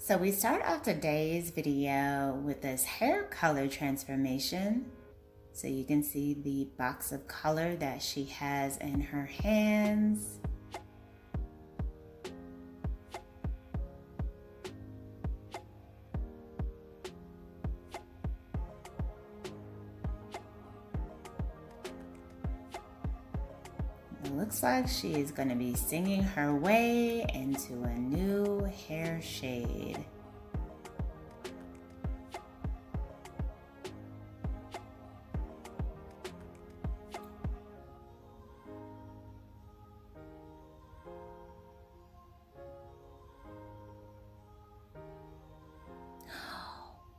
So we start off today's video with this hair color transformation. So you can see the box of color that she has in her hands. It looks like she is going to be singing her way into a new hair shade.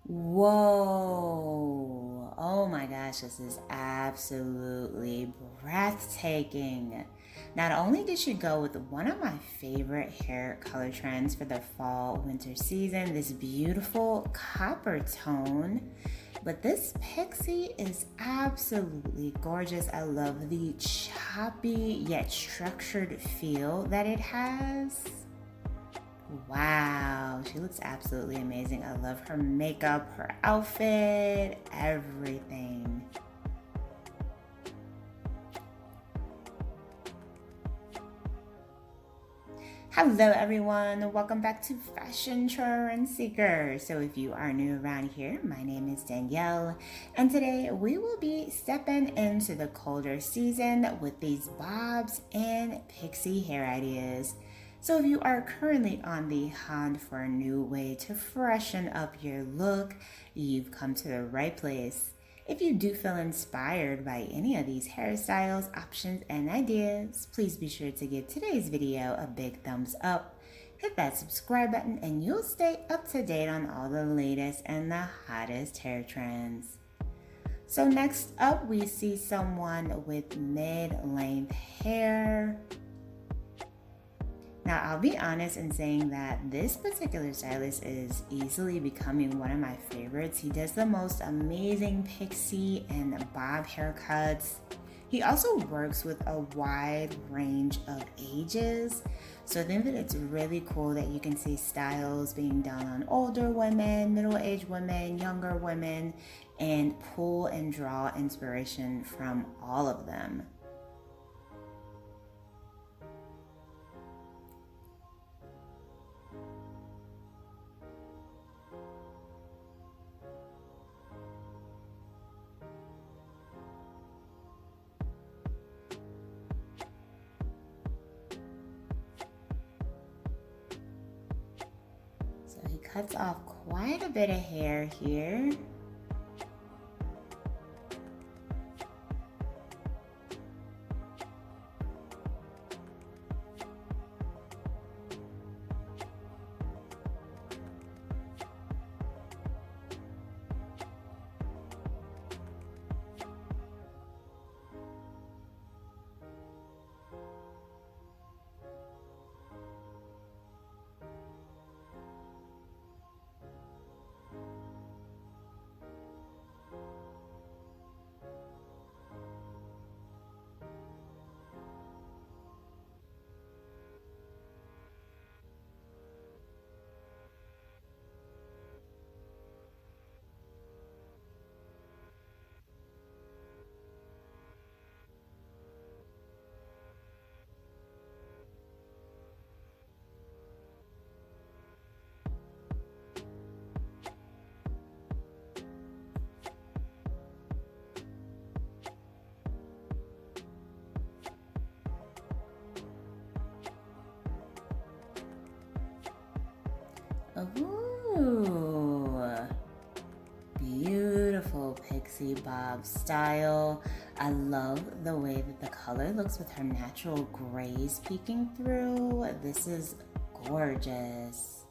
Whoa! Oh my gosh, this is absolutely breathtaking. Not only did she go with one of my favorite hair color trends for the fall winter season, this beautiful copper tone, but this Pixie is absolutely gorgeous. I love the choppy yet structured feel that it has. Wow, she looks absolutely amazing. I love her makeup, her outfit, everything. Hello everyone, welcome back to Fashion Trend Seeker. So if you are new around here, my name is Danielle, and today we will be stepping into the colder season with these bobs and pixie hair ideas. So if you are currently on the hunt for a new way to freshen up your look, you've come to the right place. If you do feel inspired by any of these hairstyles, options, and ideas, please be sure to give today's video a big thumbs up. Hit that subscribe button and you'll stay up to date on all the latest and the hottest hair trends. So next up, we see someone with mid-length hair. Now, I'll be honest in saying that this particular stylist is easily becoming one of my favorites. He does the most amazing pixie and bob haircuts. He also works with a wide range of ages. So I think that it's really cool that you can see styles being done on older women, middle-aged women, younger women, and pull and draw inspiration from all of them. So he cuts off quite a bit of hair here. Ooh, beautiful pixie bob style. I love the way that the color looks with her natural grays peeking through. This is gorgeous.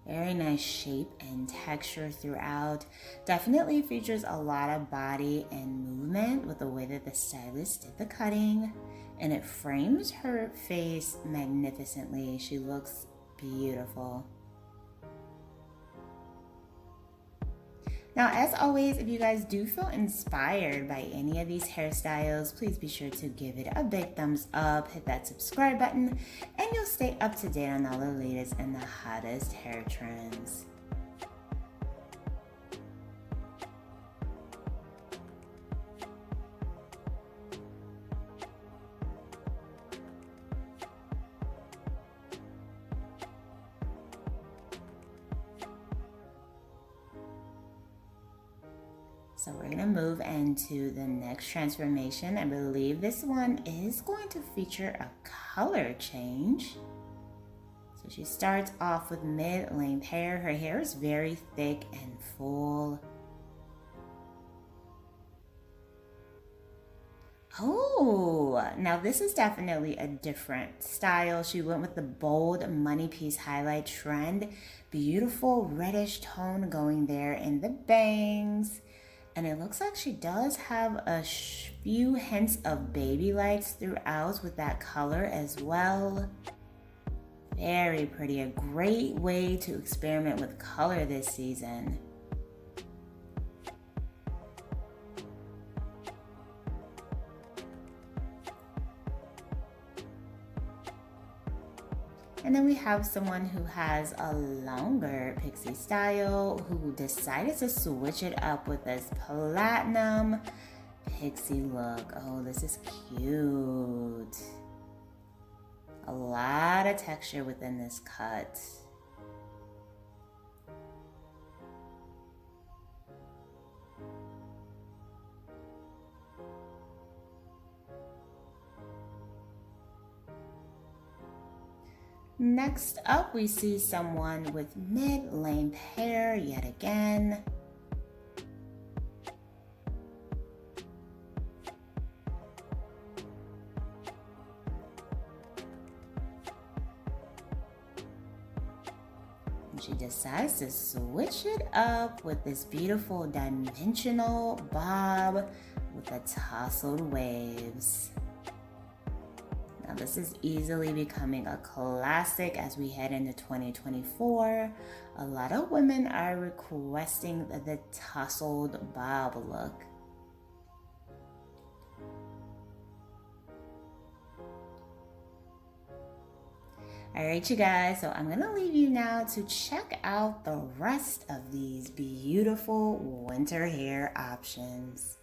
Very nice shape and texture throughout. Definitely features a lot of body and movement with the way that the stylist did the cutting. And it frames her face magnificently. She looks beautiful. Now, as always, if you guys do feel inspired by any of these hairstyles, please be sure to give it a big thumbs up, hit that subscribe button, and you'll stay up to date on all the latest and the hottest hair trends. So we're gonna move into the next transformation. I believe this one is going to feature a color change. So she starts off with mid-length hair. Her hair is very thick and full. Oh, now this is definitely a different style. She went with the bold money piece highlight trend. Beautiful reddish tone going there in the bangs. And it looks like she does have a few hints of baby lights throughout with that color as well. Very pretty, a great way to experiment with color this season. And then we have someone who has a longer pixie style who decided to switch it up with this platinum pixie look. Oh, this is cute. A lot of texture within this cut. Next up, we see someone with mid-length hair yet again. And she decides to switch it up with this beautiful dimensional bob with the tousled waves. Now this is easily becoming a classic as we head into 2024. A lot of women are requesting the tousled bob look. All right, you guys, so I'm gonna leave you now to check out the rest of these beautiful winter hair options.